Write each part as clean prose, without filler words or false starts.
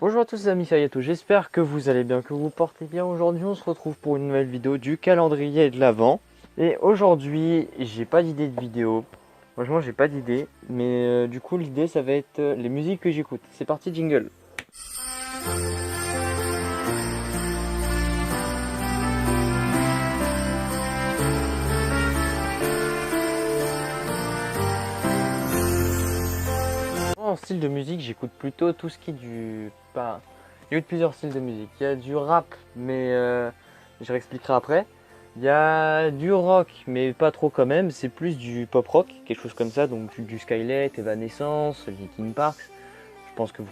Bonjour à tous les amis Sayato, j'espère que vous allez bien, que vous vous portez bien. Aujourd'hui on se retrouve pour une nouvelle vidéo du calendrier de l'Avent. Et aujourd'hui j'ai pas d'idée de vidéo, franchement j'ai pas d'idée. Mais du coup l'idée ça va être les musiques que j'écoute. C'est parti, jingle. En style de musique j'écoute plutôt tout ce qui est du... Enfin, j'écoute plusieurs styles de musique. Il y a du rap mais je réexpliquerai après. Il y a du rock, mais pas trop quand même, c'est plus du pop rock, quelque chose comme ça, donc du Skylight, Evanescence, Linkin Park. Je pense que vous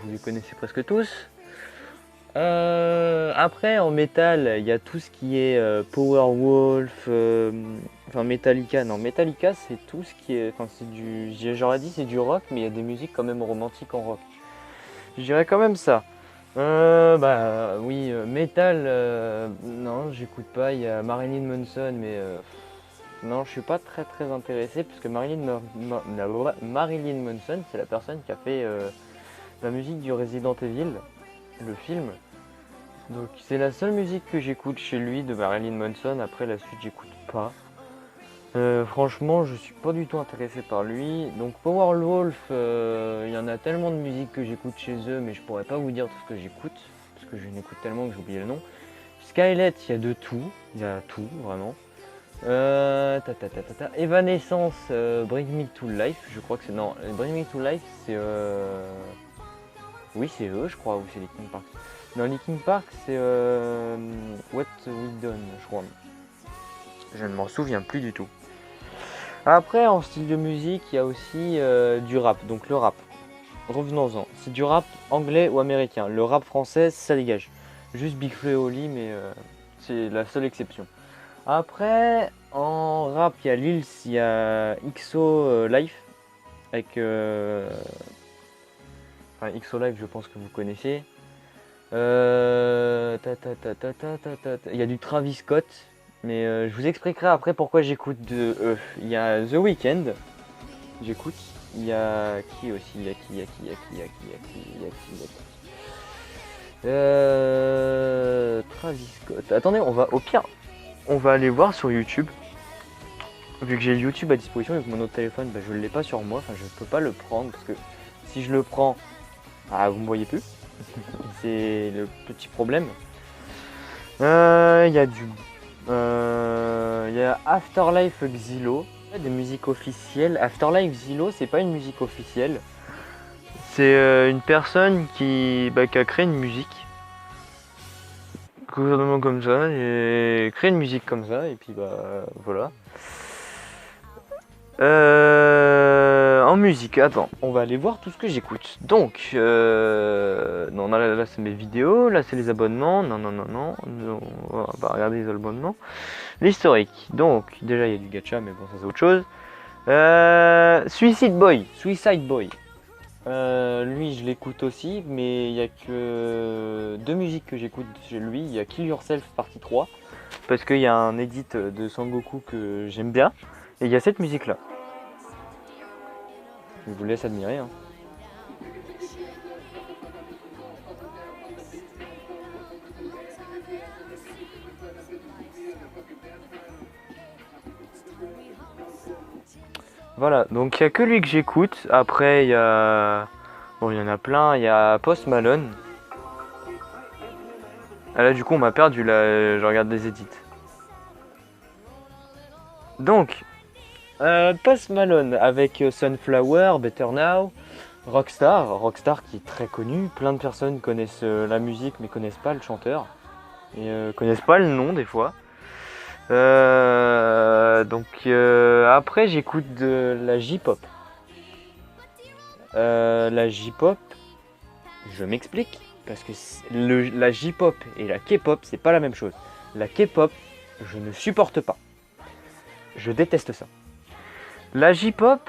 les connaissez presque tous. Après, en métal, il y a tout ce qui est Powerwolf, enfin Metallica. Non, Metallica, c'est tout ce qui est, enfin c'est du, j'aurais dit c'est du rock, mais il y a des musiques quand même romantiques en rock. Je dirais quand même ça. Bah oui, métal, non, j'écoute pas. Il y a Marilyn Manson, mais non, je suis pas très intéressé parce que Marilyn Manson, c'est la personne qui a fait la musique du Resident Evil, le film. Donc c'est la seule musique que j'écoute chez lui de Marilyn Manson. Après la suite, j'écoute pas. Franchement, je suis pas du tout intéressé par lui. Donc Powerwolf, il y en a tellement de musique que j'écoute chez eux, mais je pourrais pas vous dire tout ce que j'écoute, parce que je n'écoute tellement que j'ai oublié le nom. Skylet, il y a de tout, il y a tout vraiment. Evanescence, Bring Me to Life, je crois que c'est... Non, Bring Me to Life, c'est... Oui, c'est eux, je crois, ou c'est Linkin Park. Non, Linkin Park, c'est What We Done, je crois. Je ne m'en souviens plus du tout. Après, en style de musique, il y a aussi du rap. Donc le rap, revenons-en. C'est du rap anglais ou américain. Le rap français, ça dégage. Juste Big Flo et Oli, mais c'est la seule exception. Après, en rap, il y a Lils, il y a XO Life. Avec... Enfin, XO Life, je pense que vous connaissez. Il y a du Travis Scott. Mais je vous expliquerai après pourquoi j'écoute de eux. Il y a The Weeknd, j'écoute. Il y a qui aussi? Il y a qui? Il y a qui? Il y a qui? Il y a qui? Il y a qui? Il y a qui? Il y a qui Travis Scott. Attendez, on va au pire, on va aller voir sur YouTube. Vu que j'ai YouTube à disposition et que mon autre téléphone, bah, je ne l'ai pas sur moi. Enfin, je ne peux pas le prendre parce que si je le prends, ah, vous me voyez plus. C'est le petit problème. Il y a du il y a Afterlife Xylo, des musiques officielles. Afterlife Xylo, c'est pas une musique officielle. C'est une personne qui a créé une musique. Gouvernement comme ça, et créé une musique comme ça, et puis bah voilà. En musique, attends, on va aller voir tout ce que j'écoute. Donc, non, là c'est mes vidéos, là c'est les abonnements. Non, on va pas regarder les abonnements. L'historique, donc déjà il y a du gacha, mais bon, ça c'est autre chose. Suicide Boy. Lui je l'écoute aussi, mais il y a que deux musiques que j'écoute chez lui. Il y a Kill Yourself partie 3, parce qu'il y a un edit de Sangoku que j'aime bien. Et il y a cette musique là. Je vous laisse admirer. Hein. Voilà, donc il n'y a que lui que j'écoute. Après, il y a... Bon, il y en a plein. Il y a Post Malone. Ah là, du coup, on m'a perdu. Là, je regarde des edits. Donc, Post Malone avec Sunflower, Better Now, Rockstar qui est très connu. Plein de personnes connaissent la musique mais connaissent pas le chanteur. Et connaissent pas le nom des fois. Après j'écoute de la J-pop. La J-pop, je m'explique, parce que la J-pop et la K-pop c'est pas la même chose. La K-pop, je ne supporte pas. Je déteste ça. La J-pop,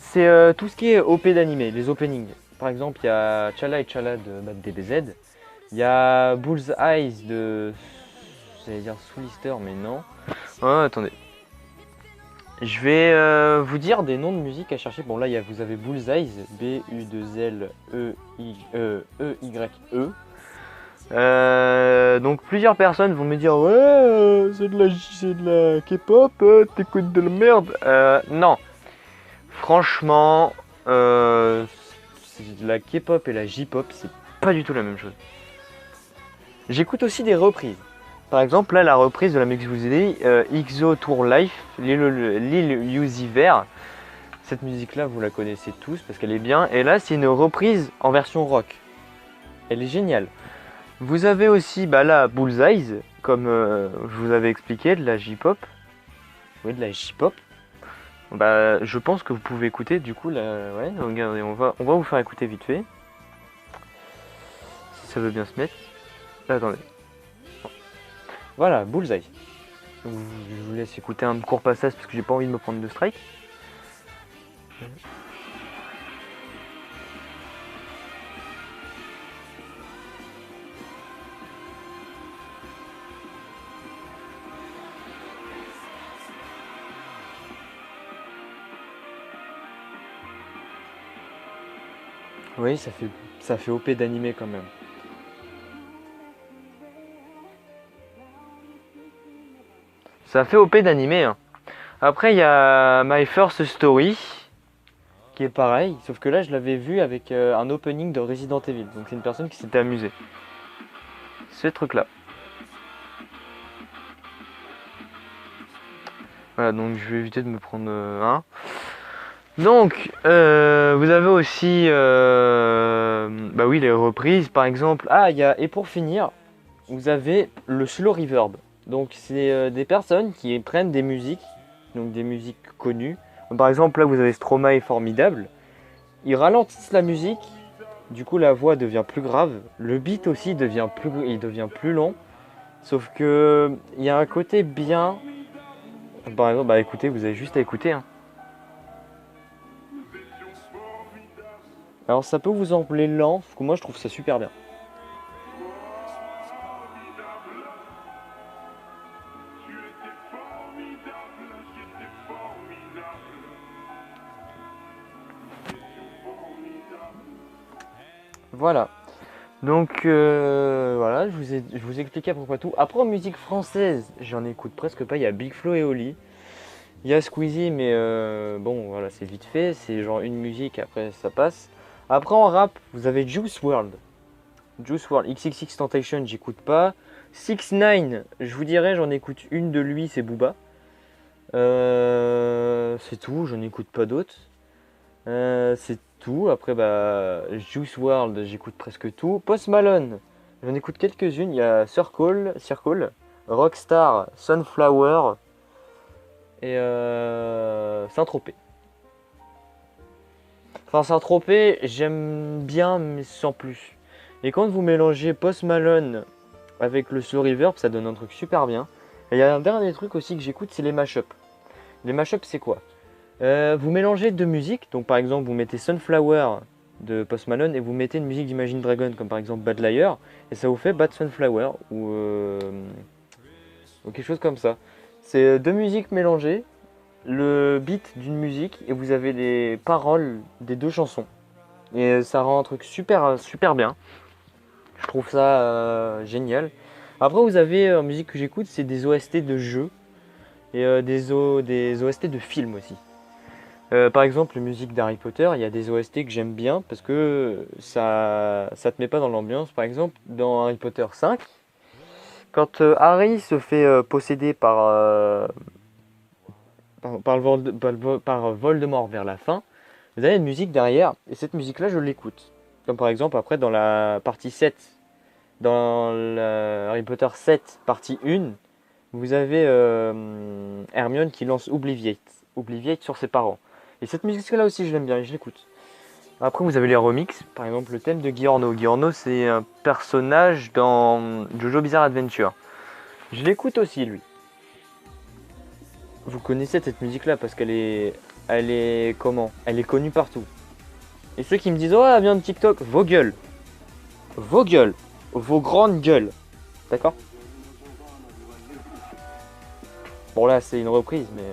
c'est tout ce qui est OP d'animé, les openings. Par exemple, il y a Chala et Chala de DBZ. Il y a Bull's Eyes de... J'allais dire Soulister, mais non. Oh, attendez. Je vais vous dire des noms de musique à chercher. Bon là, vous avez Bullseye, B-U-2-L-E-Y-E. Donc plusieurs personnes vont me dire ouais c'est de la K-pop, t'écoutes de la merde. Non, franchement, la K-pop et la J-pop c'est pas du tout la même chose. J'écoute aussi des reprises. Par exemple là la reprise de la musique que je vous ai dit, XO Tour Life, Lil Uzi Vert. Cette musique là vous la connaissez tous parce qu'elle est bien. Et là c'est une reprise en version rock. Elle est géniale. Vous avez aussi là Bullseye, comme je vous avais expliqué, de la J-pop. Oui, de la J-pop. Je pense que vous pouvez écouter du coup là. Ouais, regardez, on va vous faire écouter vite fait. Si ça veut bien se mettre. Attendez. Voilà, Bullseye. Je vous laisse écouter un court passage parce que j'ai pas envie de me prendre de strike. Oui, ça fait OP d'animé quand même. Ça fait OP d'animé. Hein. Après, il y a My First Story, qui est pareil, sauf que là, je l'avais vu avec un opening de Resident Evil. Donc c'est une personne qui s'était amusée. Ce truc-là. Voilà, donc je vais éviter de me prendre un. Donc, vous avez aussi, oui, les reprises, par exemple. Et pour finir, vous avez le slow reverb. Donc, c'est des personnes qui prennent des musiques, donc des musiques connues. Par exemple, là, vous avez Stromae Formidable. Ils ralentissent la musique, du coup, la voix devient plus grave. Le beat aussi devient plus long. Sauf que il y a un côté bien. Par exemple, écoutez, vous avez juste à écouter. Hein. Alors ça peut vous sembler lent, parce que moi je trouve ça super bien. Voilà. Donc voilà, je vous ai expliqué à peu près tout. Après en musique française, j'en écoute presque pas. Il y a Big Flo et Oli. Il y a Squeezie, mais bon voilà, c'est vite fait. C'est genre une musique, après ça passe. Après en rap, vous avez Juice WRLD. Juice WRLD, XXX Tentation, j'écoute pas. 6ix9ine, je vous dirais, j'en écoute une de lui, c'est Booba. C'est tout, j'en écoute pas d'autres. C'est tout. Après, Juice WRLD, j'écoute presque tout. Post Malone, j'en écoute quelques-unes. Il y a Circle, Rockstar, Sunflower et Saint-Tropez. Enfin, Saint-Tropez, j'aime bien, mais sans plus. Et quand vous mélangez Post Malone avec le slow reverb, ça donne un truc super bien. Et il y a un dernier truc aussi que j'écoute, c'est les mashups. Les mashups, c'est quoi? Vous mélangez deux musiques, donc par exemple vous mettez Sunflower de Post Malone et vous mettez une musique d'Imagine Dragon comme par exemple Bad Liar et ça vous fait Bad Sunflower ou quelque chose comme ça. C'est deux musiques mélangées, le beat d'une musique et vous avez les paroles des deux chansons et ça rend un truc super super bien. Je trouve ça génial. Après vous avez en musique que j'écoute, c'est des OST de jeux et des OST de films aussi. Par exemple, les musiques d'Harry Potter, il y a des OST que j'aime bien parce que ça te met pas dans l'ambiance. Par exemple, dans Harry Potter 5, quand Harry se fait posséder par Voldemort vers la fin, vous avez une musique derrière et cette musique-là, je l'écoute. Comme par exemple, après, dans la partie 7, dans Harry Potter 7, partie 1, vous avez Hermione qui lance Obliviate sur ses parents. Et cette musique-là aussi, je l'aime bien et je l'écoute. Après, vous avez les remixes. Par exemple, le thème de Giorno. Giorno, c'est un personnage dans Jojo Bizarre Adventure. Je l'écoute aussi, lui. Vous connaissez cette musique-là parce qu'elle est... Elle est comment? Elle est connue partout. Et ceux qui me disent « Oh, elle vient de TikTok », vos gueules. Vos gueules. Vos grandes gueules. D'accord? Bon, là, c'est une reprise, mais...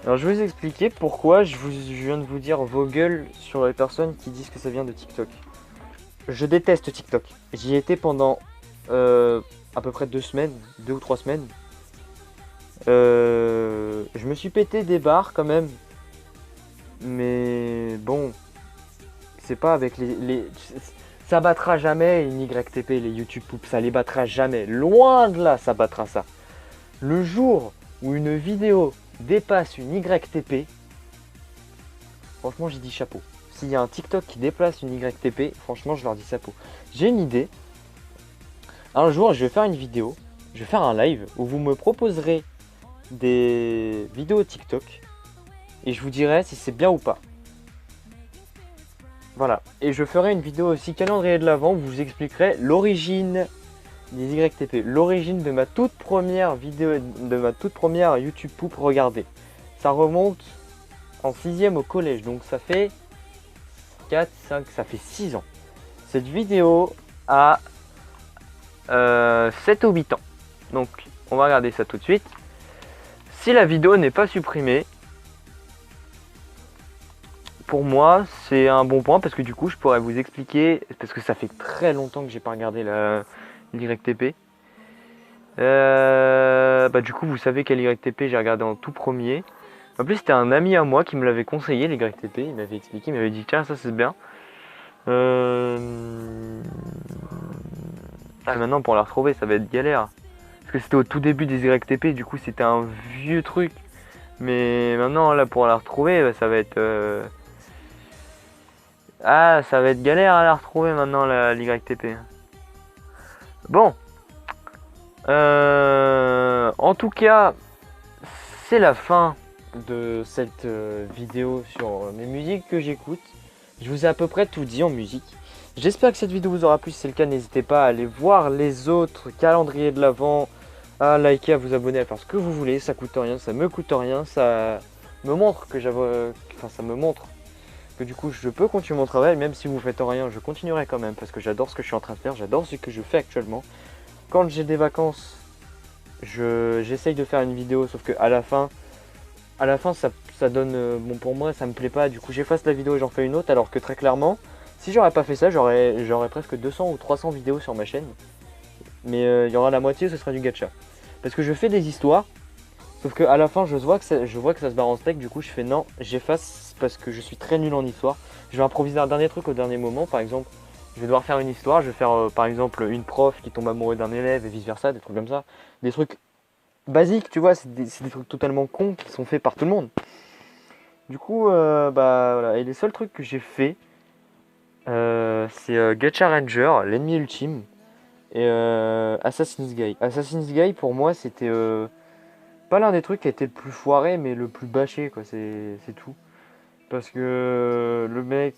Alors je vais vous expliquer pourquoi je viens de vous dire vos gueules sur les personnes qui disent que ça vient de TikTok. Je déteste TikTok. J'y étais pendant à peu près 2 semaines, 2 ou 3 semaines. Je me suis pété des barres quand même. Mais bon, c'est pas avec ça battra jamais une YTP, les YouTube Poop, ça les battra jamais. Loin de là, ça battra ça. Le jour où une vidéo dépasse une YTP, franchement, j'ai dit chapeau. S'il y a un TikTok qui déplace une YTP, franchement, je leur dis chapeau. J'ai une idée. Un jour, je vais faire une vidéo, je vais faire un live où vous me proposerez des vidéos TikTok et je vous dirai si c'est bien ou pas. Voilà. Et je ferai une vidéo aussi calendrier de l'Avent où je vous expliquerai l'origine des YTP, l'origine de ma toute première vidéo, de ma toute première YouTube Poop regardée. Ça remonte en 6ème au collège, donc ça fait 4, 5, ça fait 6 ans. Cette vidéo a 7 ou 8 ans. Donc on va regarder ça tout de suite. Si la vidéo n'est pas supprimée, pour moi c'est un bon point parce que du coup je pourrais vous expliquer, parce que ça fait très longtemps que j'ai pas regardé l'YTP. Du coup vous savez quel YTP j'ai regardé en tout premier. En plus c'était un ami à moi qui me l'avait conseillé, les YTP, il m'avait expliqué, il m'avait dit tiens ça c'est bien. Maintenant pour la retrouver ça va être galère. Parce que c'était au tout début des YTP, du coup c'était un vieux truc. Mais maintenant là pour la retrouver ça va être... ça va être galère à la retrouver maintenant la l'YTP. Bon. En tout cas, c'est la fin de cette vidéo sur mes musiques que j'écoute. Je vous ai à peu près tout dit en musique. J'espère que cette vidéo vous aura plu. Si c'est le cas, n'hésitez pas à aller voir les autres calendriers de l'Avent, à liker, à vous abonner, à faire ce que vous voulez. Ça coûte rien, ça me coûte rien. Ça me montre que ça me montre que du coup je peux continuer mon travail. Même si vous faites rien, je continuerai quand même parce que j'adore ce que je suis en train de faire. J'adore ce que je fais actuellement. Quand j'ai des vacances, j'essaye de faire une vidéo, sauf que à la fin ça donne bon pour moi, ça me plaît pas. Du coup j'efface la vidéo et j'en fais une autre, alors que très clairement si j'aurais pas fait ça, j'aurais presque 200 ou 300 vidéos sur ma chaîne. Mais il y aura la moitié, ce sera du gacha. Parce que je fais des histoires, sauf que à la fin je vois que ça se barre en steak. Du coup je fais non, j'efface parce que je suis très nul en histoire. Je vais improviser un dernier truc au dernier moment. Par exemple, je vais devoir faire une histoire. Je vais faire par exemple une prof qui tombe amoureux d'un élève et vice versa, des trucs comme ça. Des trucs basiques, tu vois, c'est des trucs totalement cons qui sont faits par tout le monde. Du coup, voilà. Et les seuls trucs que j'ai fait, c'est Gacha Ranger, l'ennemi ultime, et Assassin's Guy. Assassin's Guy pour moi c'était pas l'un des trucs qui a été le plus foiré, mais le plus bâché, quoi, c'est tout. Parce que le mec,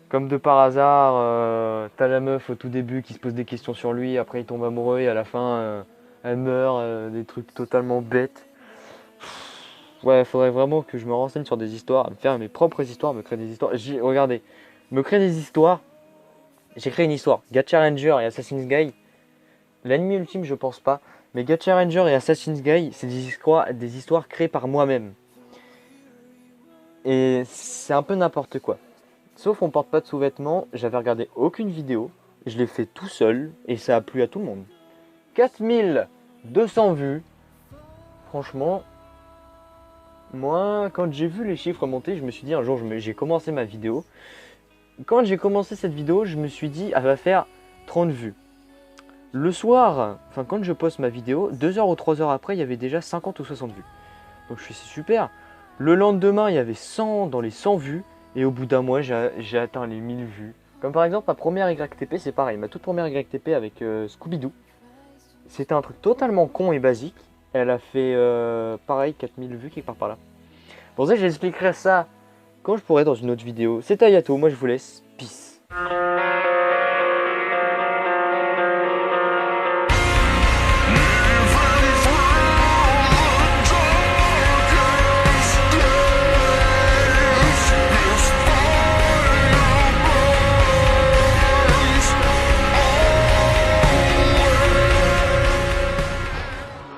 comme de par hasard, t'as la meuf au tout début qui se pose des questions sur lui, après il tombe amoureux et à la fin elle meurt, des trucs totalement bêtes. Ouais, faudrait vraiment que je me renseigne sur des histoires, me faire mes propres histoires, me créer des histoires. Regardez, me créer des histoires. J'ai créé une histoire. Gacha Ranger et Assassin's Guy. L'ennemi ultime, je pense pas. Mais Gacha Ranger et Assassin's Guy, c'est des histoires créées par moi-même. Et c'est un peu n'importe quoi. Sauf on porte pas de sous-vêtements. J'avais regardé aucune vidéo. Je l'ai fait tout seul et ça a plu à tout le monde. 4200 vues. Franchement, moi, quand j'ai vu les chiffres monter, je me suis dit un jour, j'ai commencé ma vidéo. Quand j'ai commencé cette vidéo, je me suis dit, elle va faire 30 vues. Le soir, enfin quand je poste ma vidéo, 2 heures ou 3 heures après, il y avait déjà 50 ou 60 vues. Donc je suis super. Le lendemain, il y avait 100 dans les 100 vues. Et au bout d'un mois, j'ai atteint les 1000 vues. Comme par exemple, ma première YTP, c'est pareil. Ma toute première YTP avec Scooby-Doo. C'était un truc totalement con et basique. Elle a fait pareil, 4000 vues quelque part par là. Pour ça, j'expliquerai ça quand je pourrai dans une autre vidéo. C'était Ayato, moi je vous laisse. Peace.